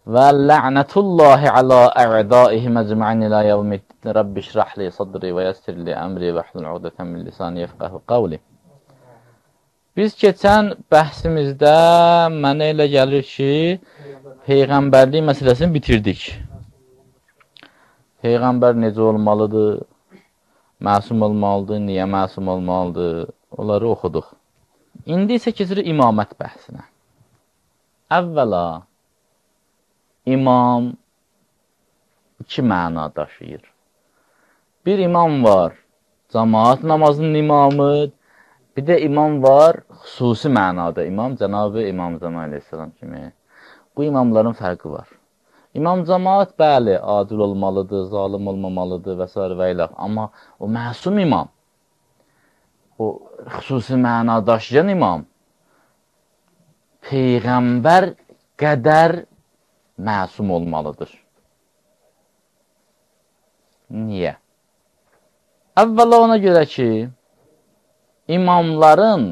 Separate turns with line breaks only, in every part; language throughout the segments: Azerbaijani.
Və lə'nətullahi alə ə'daihim əcma'in ilə yevmiddin. Rabbi şrahli sadri və yəssirli əmri və hlul uqdətən min lisani yefqahu qavli. Biz keçən bəhsimizdə mənə elə gəlir ki, Peyğəmbərlik məsələsini bitirdik. Peyğəmbər necə olmalıdır? Məsum olmalıdır? Niyə məsum olmalıdır? Onları oxuduq. İndi isə keçirik imamət bəhsinə. Əvvəla, imam iki məna daşıyır. Bir imam var, cəmaat namazının imamı, bir də imam var, xüsusi mənada imam, Cənab-ı İmam Zaman Aleyhisselam kimi. Bu imamların fərqi var. İmam cəmaat, bəli, adil olmalıdır, zalim olmamalıdır və s. və ilə. Amma o məsum imam, o xüsusi məna daşıyan imam, Peyğəmbər qədər məsum olmalıdır. Niyə? Əvvəla ona görə ki, imamların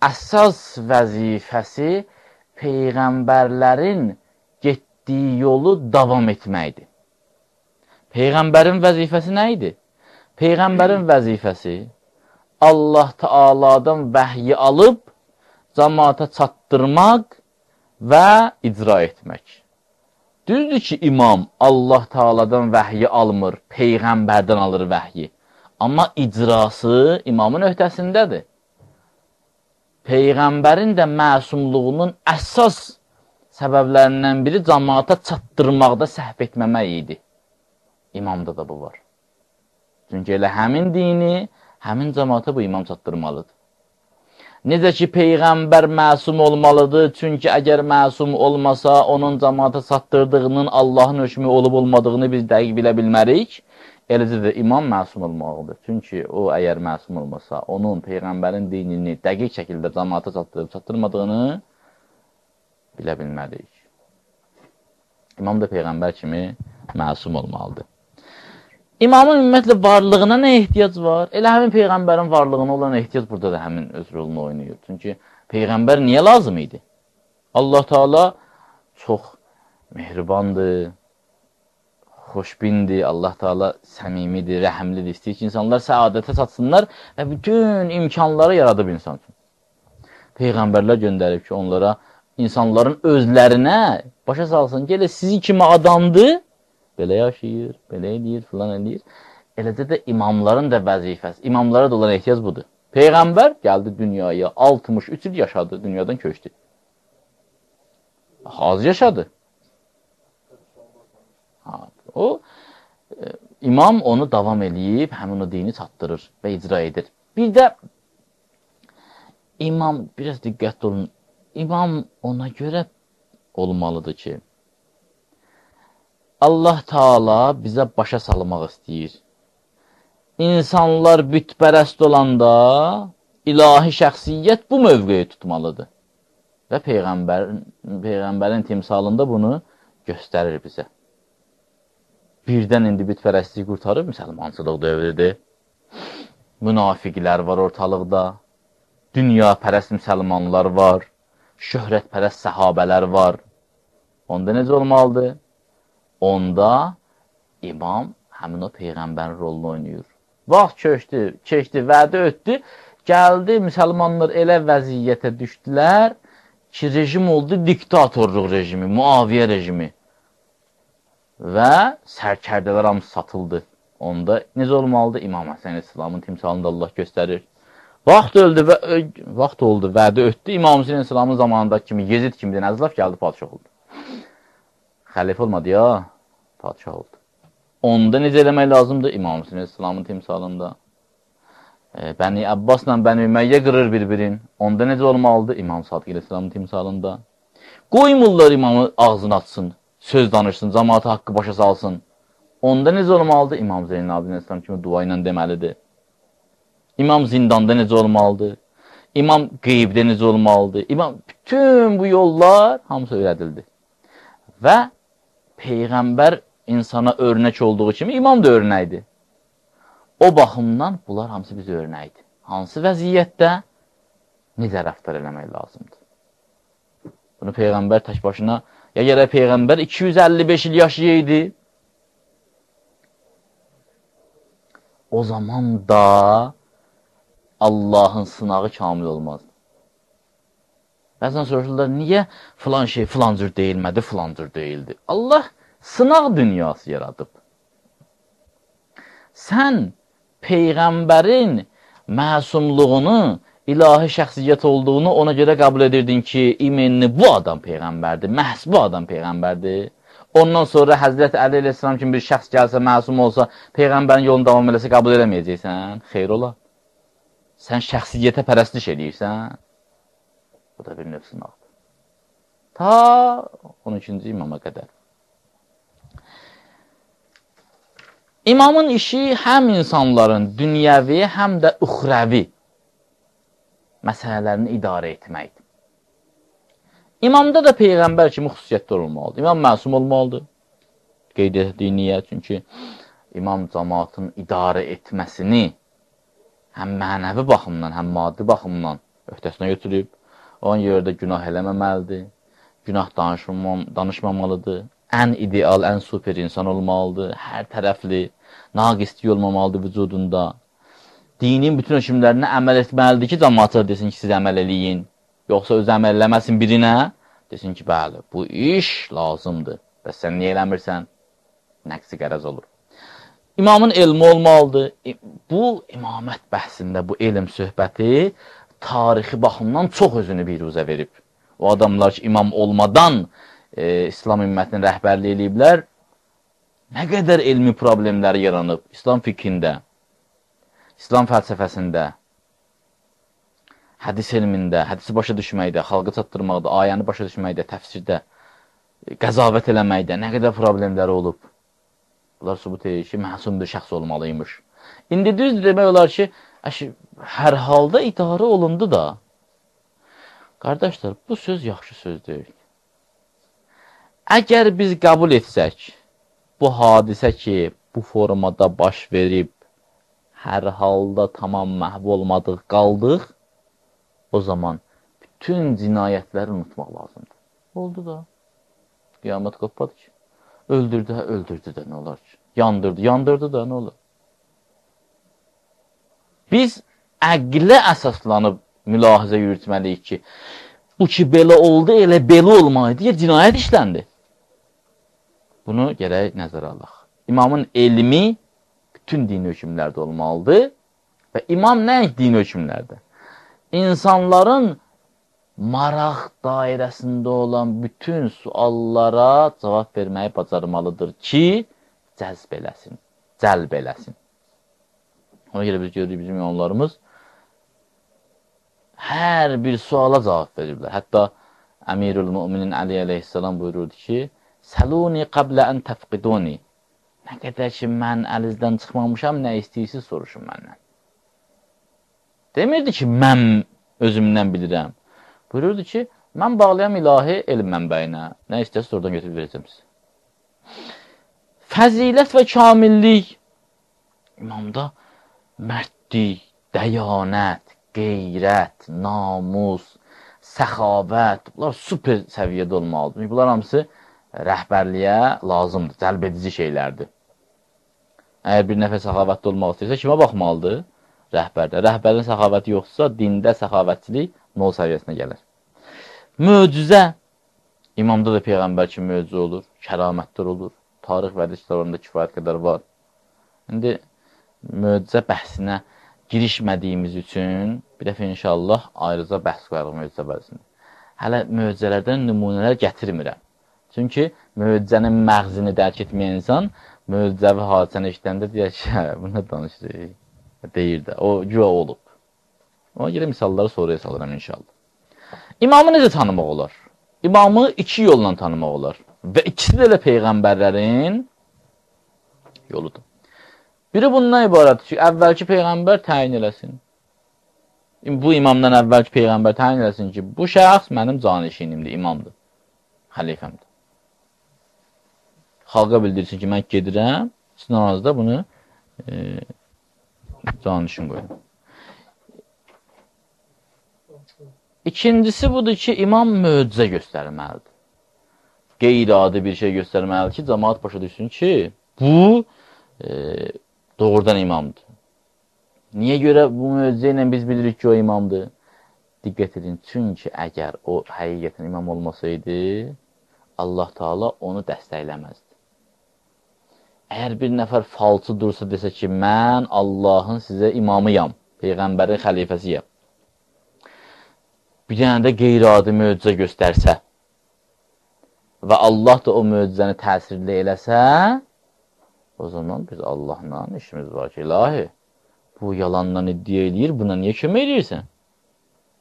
əsas vəzifəsi Peyğəmbərlərin getdiyi yolu davam etməkdir. Peyğəmbərin vəzifəsi nə idi? Peyğəmbərin vəzifəsi Allah Teala'dan vəhyi alıb, cəmaata çatdırmaq və icra etmək. Düzdür ki, imam Allah Teala'dan vəhyi almır, Peyğəmbərdən alır vəhyi. Amma icrası imamın öhdəsindədir. Peyğəmbərin də məsumluğunun əsas səbəblərindən biri cəmaata çatdırmaqda səhv etməmək idi. İmamda da bu var. Çünki elə həmin dini, həmin cəmaata bu imam çatdırmalıdır. Necə ki, Peyğəmbər məsum olmalıdır, çünki əgər məsum olmasa, onun cəmaata çatdırdığının Allahın hökmü olub-olmadığını biz dəqiq bilə bilmərik. Eləcə də imam məsum olmalıdır. Çünki o, əgər məsum olmasa, onun Peyğəmbərin dinini dəqiq şəkildə cəmaata çatdırmadığını bilə bilmərik. İmam da Peyğəmbər kimi məsum olmalıdır. İmamın ümumiyyətlə varlığına nə ehtiyac var? Elə həmin Peyğəmbərin varlığına olan ehtiyac burada da həmin öz rolunu oynayır. Çünki Peyğəmbər niyə lazım idi? Allah Teala çox mehribandır, xoşbindir, Allah Teala səmimidir, rəhəmlidir, istəyir ki, insanlar səadətə çatsınlar və bütün imkanları yaradıb insan üçün. Peyğəmbərlər göndərib ki, onlara, insanların özlərinə başa salsın, gələ sizi kimi adamdır, belə yaşayır, belə edir, filan edir. Eləcə də imamların da vəzifəsi, imamlara da olan ehtiyac budur. Peyğəmbər gəldi dünyaya, 63 il yaşadı, dünyadan köçdü. Az yaşadı. O, imam onu davam eləyib, həmin o dini çatdırır və icra edir. Bir də imam, biraz diqqətli olun, imam ona görə olmalıdır ki, Allah Teala bizə başa salmaq istəyir. İnsanlar bütpərəst olanda ilahi şəxsiyyət bu mövqeyi tutmalıdır. Və Peyğəmbərin timsalında bunu göstərir bizə. Birdən indi bütpərəstliyi qurtarıb, müsəlmançılıq dövrüdür. Münafiqlər var ortalıqda. Dünya pərəst müsəlmanlar var. Şöhrətpərəst səhabələr var. Onda necə olmalıdır? Onda imam həmin o Peyğəmbərin rolunu oynayır. Vaxt keçdi, vədə ötdü, gəldi, müsəlmanlar elə vəziyyətə düşdülər ki, rejim oldu diktatorluq rejimi, Muaviyyə rejimi və sərkərdələr hamısı satıldı. Onda necə olmalıdır? İmam Həsən İslamın timsalında Allah göstərir. Vaxt oldu, vədə ötdü, İmam Həsən İslamın zamanındakı kimi, Yezid kimi Nəzlaf gəldi, padişah oldu. Xəlifə olmadı ya, padişah oldu. Onda necə eləmək lazımdır? İmam Hüseyin İslamın timsalında. Bəni Abbasla Bəni Ümeyyə qırır bir-birin. Onda necə olmalıdır? İmam Sadiq İslamın timsalında. Qoymurlar imamı ağzını açsın, söz danışsın, cəmaatı haqqı başa salsın. Onda necə olmalıdır? İmam Zeynəl Abidin İslam kimi dua ilə deməlidir. İmam zindanda necə olmalıdır? İmam qeybdə necə olmalıdır? Bütün bu yollar hamısı öyrədildi. Və Peyğəmbər insana örnək olduğu kimi imam da örnəkdir. O baxımdan bunlar hamısı bizə örnəkdir. Hansı vəziyyətdə necə rəftar eləmək lazımdır? Bunu Peyğəmbər tək başına, ya gərək Peyğəmbər 255 il yaşayaydı. O zaman da Allahın sınağı kamil olmazdı. Bəzən soruşurlar, niyə filan şey filan cür deyilmədi, filan cür deyildi? Allah sınaq dünyası yaradıb. Sən Peyğəmbərin məsumluğunu, ilahi şəxsiyyət olduğunu ona görə qəbul edirdin ki, imenli bu adam Peyğəmbərdir, məhz bu adam Peyğəmbərdir. Ondan sonra Həzrət Əli əleyhissalam kimi bir şəxs gəlsə, məsum olsa, Peyğəmbərin yolunu davam eləsə qəbul eləməyəcəksən. Xeyr ola. Sən şəxsiyyətə pərəstiş edirsən. Bu da bir növ sınaqdır. Ta 12-ci imama qədər. İmamın işi həm insanların dünyəvi, həm də uxrəvi məsələlərini idarə etməkdir. İmamda da Peyğəmbər kimi xüsusiyyətlər olmalıdır. İmam məsum olmalıdır. Qeyd etdiyi niyə? Çünki imam cəmaatın idarə etməsini həm mənəvi baxımdan, həm maddi baxımdan öhdəsinə götürüb. Onun yerdə günah eləməməlidir. Günah danışmamalıdır. Ən ideal, ən super insan olmalıdır. Hər tərəfli, naqisliyi olmamalıdır vücudunda. Dinin bütün hökmlərinə əməl etməlidir ki, cəmaatlar desin ki, siz əməl eləyin. Yoxsa öz əməl eləməsin birinə, desin ki, bəli, bu iş lazımdır. Bəs sən niyə eləmirsən? Nəqsi qərəz olur. İmamın elmi olmalıdır. Bu, imamət bəhsində bu elm söhbəti tarixi baxımdan çox özünü biruzə verib. O adamlar ki, imam olmadan İslam ümmətinin rəhbərliyi eləyiblər, nə qədər elmi problemləri yaranıb İslam fikrində, İslam fəlsəfəsində, hədis elmində, hədisi başa düşməkdə, xalqa çatdırmaqda, ayəni başa düşməkdə, təfsirdə, qəzavət eləməkdə nə qədər problemləri olub. Bunlar sübut edir ki, məsum bir şəxs olmalıymış. İndi düzdür demək olar ki, hər halda idarə olundu da. Qardaşlar, bu söz yaxşı söz deyil. Əgər biz qəbul etsək, bu hadisə ki, bu formada baş verib, hər halda tamam məhv olmadıq, qaldıq, o zaman bütün cinayətləri unutmaq lazımdır. Oldu da. Qiyamət qopadı ki. Öldürdü də nə olar ki? Yandırdı da nə olar? Biz əqlə əsaslanıb mülahizə yürütməliyik ki, bu ki, belə oldu, elə belə olmalı deyə cinayət işləndi. Bunu gərək nəzərə alaq. İmamın elmi bütün dini hökmlərdə olmalıdır və imam nəinki dini hökmlərdə? İnsanların maraq dairəsində olan bütün suallara cavab verməyi bacarmalıdır ki, cəlb eləsin. Ona görə biz görürük, bizim imamlarımız hər bir suala cavab verirlər. Hətta Əmirül Müminin Əli əleyhissalam buyururdu ki, Səluni qablə ən təfqiduni. Nə qədər ki, mən əlizdən çıxmamışam, nə istəyirsiniz soruşun məndən. Demirdi ki, mən özümdən bilirəm. Buyururdu ki, mən bağlayam ilahi elm mənbəyinə. Nə istəyirsiniz, oradan götürüb verəcəm sizə. Fəzilət və kamillik. İmamda mərdlik, dəyanət, qeyrət, namus, səxavət, bunlar super səviyyədə olmalıdır. Bunlar hamısı rəhbərliyə lazımdır, cəlb edici şeylərdir. Əgər bir nəfər səxavətli olmaq istəyirsə, kimə baxmalıdır? Rəhbərdə. Rəhbərin səxavəti yoxdursa, dində səxavətçilik nol səviyyəsinə gəlir. Möcüzə. İmamda da Peyğəmbər kimi möcüzə olur, kəramətlər olur. Tarix və hədis kitablarında kifayət qədər var. İndi möcüzə bəhsinə girişmədiyimiz üçün bir dəfə inşallah ayrıca bəhs qoyarıq möcüzə bəhsini. Hələ möcüzələrdən nümunələr gətirmirəm. Çünki möcüzənin məğzini dərk etməyən insan möcüzəvi hadisəni işləndə deyək ki, bu nə danışır? Deyir də, o güya olub. Ona görə misalları sonraya salıram inşallah. İmamı necə tanımaq olar? İmamı iki yolla tanımaq olar. Və ikisi də elə Peyğəmbərlərin yoludur. Biri bundan ibarətdir ki, əvvəlki Peyğəmbər təyin eləsin. Bu imamdan əvvəlki Peyğəmbər təyin eləsin ki, bu şəxs mənim canişinimdir, imamdır, xəlifəmdir. Xalqa bildirsin ki, mən gedirəm, sizin aranızda bunu canişin qoyun. İkincisi budur ki, imam möcüzə göstərməlidir. Qeyri-adi bir şey göstərməlidir ki, cəmaat başa düşsün ki, bu doğrudan imamdır. Niyə görə bu möcüzə ilə biz bilirik ki, o imamdır? Diqqət edin, çünki əgər o həqiqətən imam olmasaydı, Allah Taala onu dəstəkləməzdi. Əgər bir nəfər falçı dursa desə ki, mən Allahın sizə imamıyam, Peyğəmbərin xəlifəsiyəm, bir dənə də qeyri-adi möcüzə göstərsə və Allah da o möcüzəni təsirli eləsə, o zaman biz Allahla işimiz var ki, ilahi, bu yalandan iddia eləyir, buna niyə kömək eləyirsən?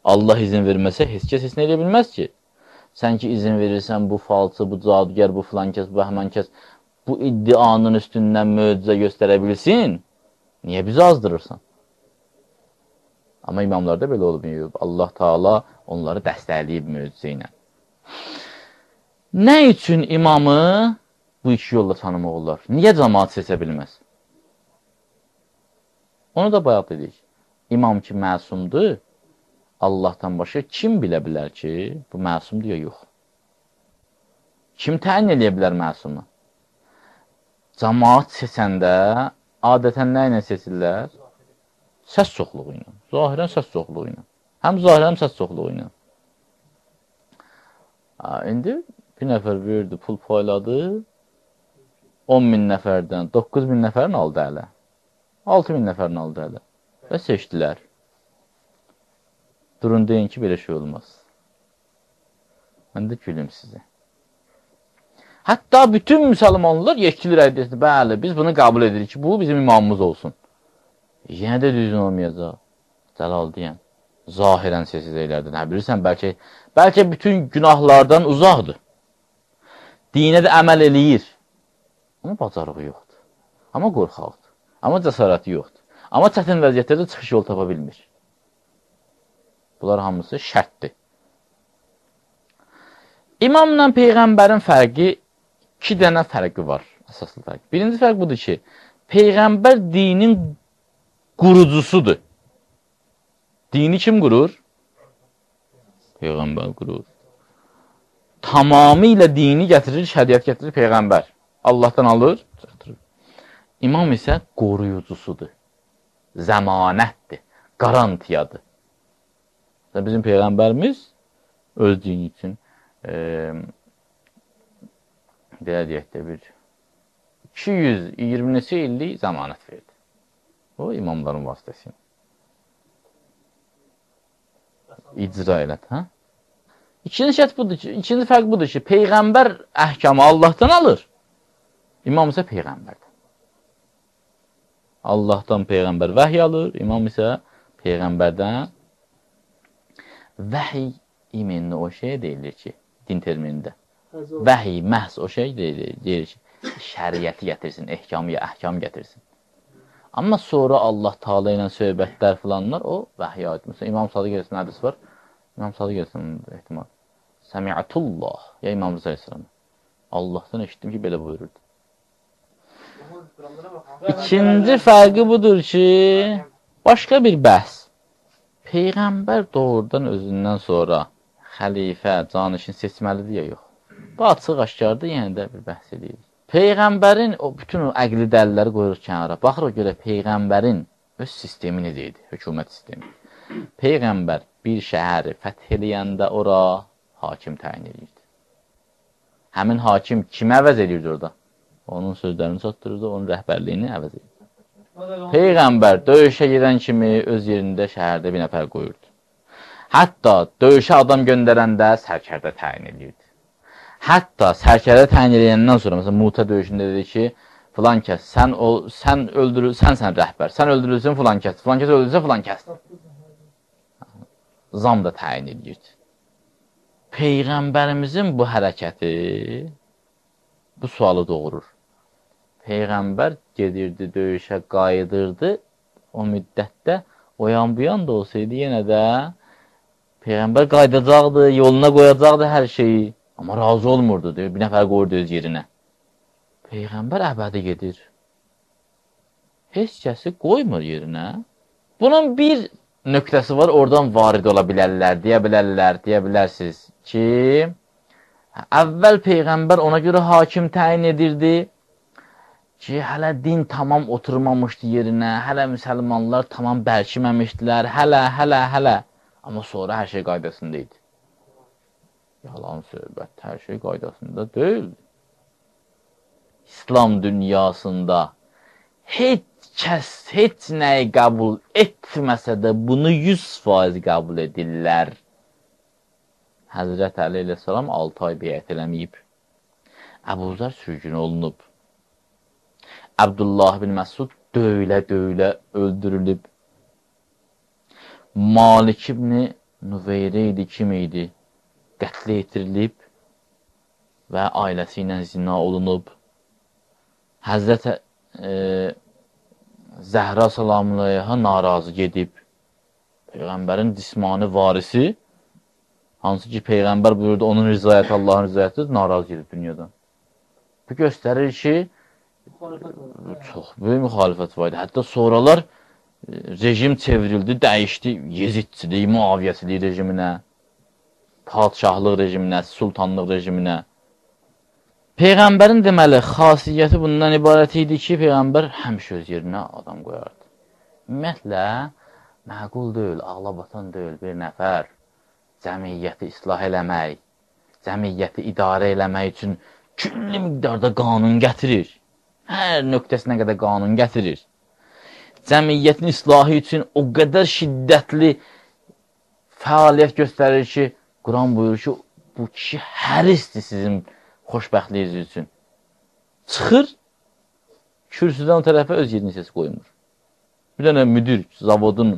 Allah izin verməsə, heç kəs heç nə edə bilməz ki. Sən ki, izin verirsən, bu falçı, bu cadugər, bu filan kəs, bu həmən kəs, bu iddianın üstündən möcüzə göstərə bilsin, niyə bizi azdırırsan? Amma imamlarda belə olub. Allah Taala onları dəstəkləyib möcüzə ilə. Nə üçün imamı bu iki yolla tanımaq olar? Niyə cəmaat seçə bilməz? Onu da bayaq dedik. İmam ki, məsumdur, Allahdan başqa kim bilə bilər ki, bu məsumdur ya yox? Kim təyin edə bilər məsumu? Cəmaat seçəndə adətən nə ilə seçirlər? Səs çoxluğu ilə. Zahirən səs çoxluğu ilə. Həm zahirən səs çoxluğu ilə. İndi bir nəfər verdi, pul payladı, 10.000 nəfərdən 9.000 nəfərin aldı ələ. 6.000 nəfərin aldı ələ. Və seçdilər. Durun deyin ki, belə şey olmaz. Mən də gülüm sizə. Hətta bütün müsəlmanlar yekkilir əydəsində, bəli, biz bunu qəbul edirik ki, bu bizim imamımız olsun. Yenə də düzgün olmayacaq. Cəlal deyən. Zahirən sessizliklərdən. Nə bilirsən, bəlkə bütün günahlardan uzaqdır. Dinə də əməl eləyir. Amma bacarığı yoxdur. Amma qorxaqdır. Amma cəsarəti yoxdur. Amma çətin vəziyyətlərdə çıxış yol tapa bilmir. Bunlar hamısı şərtdir. İmamla Peyğəmbərin fərqi, 2 dənə fərqi var. Əsaslı fərq. Birinci fərq budur ki, Peyğəmbər dinin qurucusudur. Dini kim qurur? Peyğəmbər qurur. Tamamilə dini gətirir, şəriət gətirir Peyğəmbər. Allahdan alır, gətirir. İmam isə qoruyucusudur. Zəmanətdir, qarantiyadır. Bizim Peyğəmbərimiz öz dini üçün belə deyək də bir 220 neçə illik zəmanət verdi. O, imamların vasitəsilə. İcra elədi, hə? İkinci fərq budur ki, Peyğəmbər əhkamı Allahdan alır, imam isə Peyğəmbərdən. Allahdan Peyğəmbər vəhiy alır, imam isə Peyğəmbərdən. Vəhiy imenli o şey deyilir ki, din terminində. Vəhiy, məhz o şey deyilir ki, şəriəti gətirsin, əhkam gətirsin. Amma sonra Allah Taala ilə söhbətlər filanlar, o vəhiy aid. Məsələn, İmam Sadiq Əleyhisselam hədis var. İmam Sadiq Əleyhisselam ehtimal. Səmi'atullah, ya İmam Rıza Əleyhisselam. Allahdan eşitdim ki, belə buyururdu. İkinci fərqi budur ki, başqa bir bəhs. Peyğəmbər doğrudan özündən sonra xəlifə, canişin seçməlidir ya yox. Bu açıq aşkardır, yenə də bir bəhs edirik. Peyğəmbərin o bütün o əqli dəlilləri qoyuruq kənara. Baxırıq görə Peyğəmbərin öz sistemi necə idi, hökumət sistemi. Peyğəmbər bir şəhəri fəth eləyəndə ora hakim təyin edirdi. Həmin hakim kimi əvəz edirdi orada? Onun sözlərini çatdırırdı, onun rəhbərliyini əvəz edirdi. Peyğəmbər döyüşə gedən kimi öz yerində şəhərdə bir nəfər qoyurdu. Hətta döyüşə adam göndərəndə sərkərdə təyin edirdi. Hətta sərkərdə təyin edəndən sonra, məsələn, Muta döyüşündə dedi ki, filan kəs, sən rəhbər, sən öldürülsün filan kəs öldürülsə filan kəs. Zam da təyin edirdi. Peyğəmbərimizin bu hərəkəti bu sualı doğurur. Peyğəmbər gedirdi, döyüşə qayıdırdı. O müddətdə o yan bu yan da olsaydı, yenə də Peyğəmbər qaydacaqdı, yoluna qoyacaqdı hər şeyi. Amma razı olmurdu, deyir, bir nəfər qoyurdu öz yerinə. Peyğəmbər əbədi gedir. Heç kəsi qoymur yerinə. Bunun bir nöqtəsi var, oradan varid ola bilərlər, deyə bilərsiniz ki, əvvəl Peyğəmbər ona görə hakim təyin edirdi ki, hələ din tamam oturmamışdı yerinə, hələ müsəlmanlar tamam bərkiməmişdilər, hələ. Amma sonra hər şey qaydasında idi. Yalan söhbət, hər şey qaydasında deyil. İslam dünyasında heç kəs, heç nəyi qəbul etməsə də bunu 100% qəbul edirlər. Həzrət Əli ilə salam 6 ay beyət eləməyib. Əbu Zər sürgün olunub. Abdullah bin Məsud döylə öldürülüb. Malik ibn Nüveyrə idi, kim idi? Qətlə yetirilib və ailəsi ilə zina olunub. Həzrət Zəhra salamlayha narazı gedib. Peyğəmbərin cismani varisi, hansı ki Peyğəmbər buyurdu, onun rızayəti Allahın rızayətidir, narazı gedib dünyadan. Bu göstərir ki, çox böyük müxalifət var idi. Hətta sonralar rejim çevrildi, dəyişdi Yezidçilik, Muaviyyəsilik rejiminə, padşahlıq rejiminə, sultanlıq rejiminə. Peyğəmbərin deməli, xasiyyəti bundan ibarət idi ki, Peyğəmbər həmişə öz yerinə adam qoyardı. Ümumiyyətlə, məqul deyil, ağlabatan deyil bir nəfər cəmiyyəti islah eləmək, cəmiyyəti idarə eləmək üçün külli miqdarda qanun gətirir. Hər nöqtəsinə qədər qanun gətirir. Cəmiyyətin islahı üçün o qədər şiddətli fəaliyyət göstərir ki, Quran buyurur ki, bu kişi hərisdir sizin xoşbəxtliyiniz üçün. Çıxır, kürsüdən o tərəfə öz yerini səs qoymur. Bir dənə müdür zavodun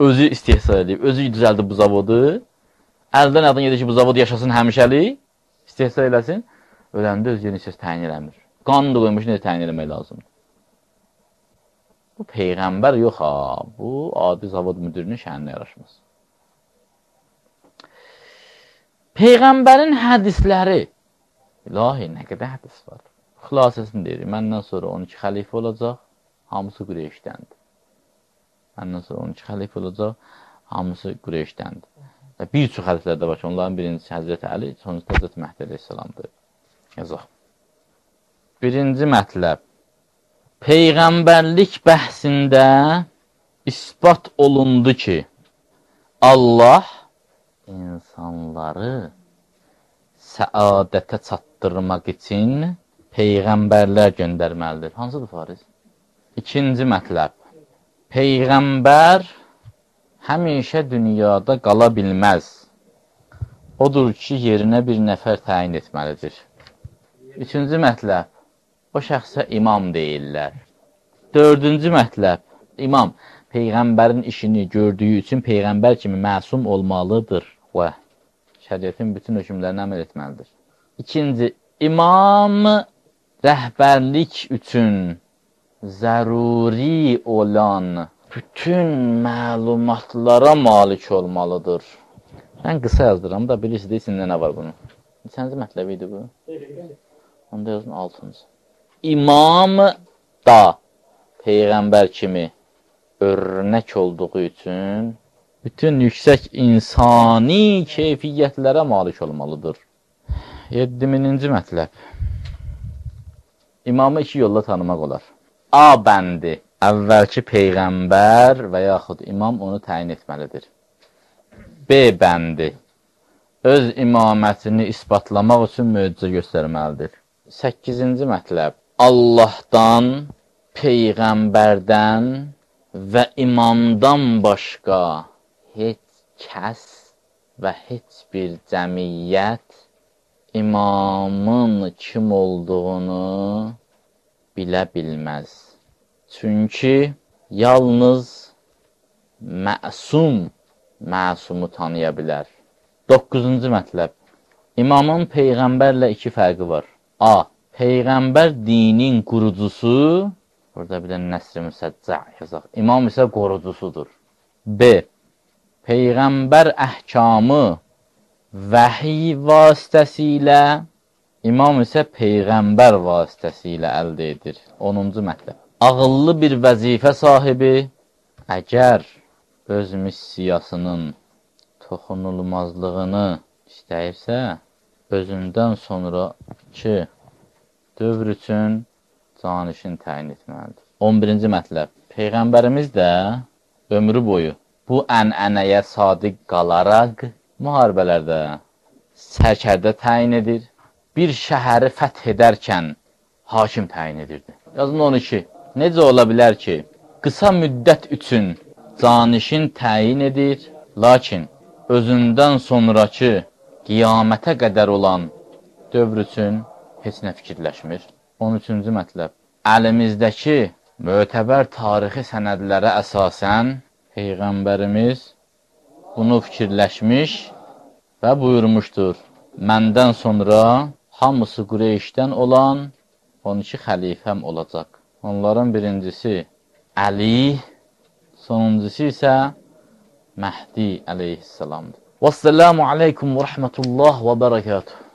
özü istehsal edib, özü düzəldi bu zavodu. Əldən adan gedir ki, bu zavod yaşasın həmişəlik, istehsal eləsin, öləndə öz yerini səs təyin eləmir. Qanun da qoymuş, necə təyin eləmək lazımdır. Bu Peyğəmbər yox ha, bu adi zavod müdürünün şəninə yaraşmaz. Peyğəmbərin hədisləri, ilahi, nə qədər hədis var. Xülasəsini deyir, məndən sonra 12 xəlifə olacaq, hamısı Qureyşdəndir. Məndən sonra 12 xəlifə olacaq, hamısı Qureyşdəndir. Və bir çox hədislər də var ki, onların birincisi Həzrəti Əli, sonrası Həzrəti Məhdi əleyhissalamdır. Yazaq. Birinci mətləb. Peyğəmbərlik bəhsində isbat olundu ki, Allah insanları səadətə çatdırmaq üçün Peyğəmbərlər göndərməlidir. Hansıdır Fariz? İkinci mətləb. Peyğəmbər həmişə dünyada qala bilməz. Odur ki, yerinə bir nəfər təyin etməlidir. Üçüncü mətləb. O şəxsə imam deyirlər. Dördüncü mətləb. İmam Peyğəmbərin işini gördüyü üçün Peyğəmbər kimi məsum olmalıdır və şəriətin bütün hökmlərinə əməl etməlidir. İkinci, imam rəhbərlik üçün zəruri olan bütün məlumatlara malik olmalıdır. Mən qısa yazdıram da, bilirsiniz, içində nə var bunun. Neçənci mətləb idi bu? Onda yazın 6-cı. İmam da Peyğəmbər kimi örnək olduğu üçün bütün yüksək insani keyfiyyətlərə malik olmalıdır. 7-ci mətləb. İmamı iki yolla tanımaq olar. A bəndi. Əvvəlki Peyğəmbər və yaxud imam onu təyin etməlidir. B bəndi. Öz imamətini isbatlamaq üçün möcüzə göstərməlidir. 8-ci mətləb. Allahdan, Peyğəmbərdən və imamdan başqa heç kəs və heç bir cəmiyyət imamın kim olduğunu bilə bilməz. Çünki yalnız məsumu tanıya bilər. 9-cu mətləb. İmamın Peyğəmbərlə iki fərqi var. A. Peyğəmbər dinin qurucusu, burada bir də nəsr-i müsəccə yazaq. İmam isə qorucusudur. B. Peyğəmbər əhkamı vəhiy vasitəsilə, imam isə Peyğəmbər vasitəsilə əldə edir. 10-cu mətləb. Ağıllı bir vəzifə sahibi, əgər öz missiyasının toxunulmazlığını istəyirsə, özündən sonraki dövr üçün canişin təyin etməlidir. 11-ci mətləb. Peyğəmbərimiz də ömrü boyu bu ənənəyə sadiq qalaraq müharibələrdə sərkərdə təyin edir. Bir şəhəri fəth edərkən hakim təyin edirdi. Yazın 12. Necə ola bilər ki, qısa müddət üçün canişin təyin edir, lakin özündən sonraki qiyamətə qədər olan dövr üçün heç nə fikirləşmir. 13-cü mətləb. Əlimizdəki mötəbər tarixi sənədlərə əsasən Peyğəmbərimiz bunu fikirləşmiş və buyurmuşdur. Məndən sonra hamısı Qureyşdən olan 12 xəlifəm olacaq. Onların birincisi Əli, sonuncusu isə Məhdi əleyhissalamdır. Vəssalamu aleykum və rəhmətullah və bərəkatuhu.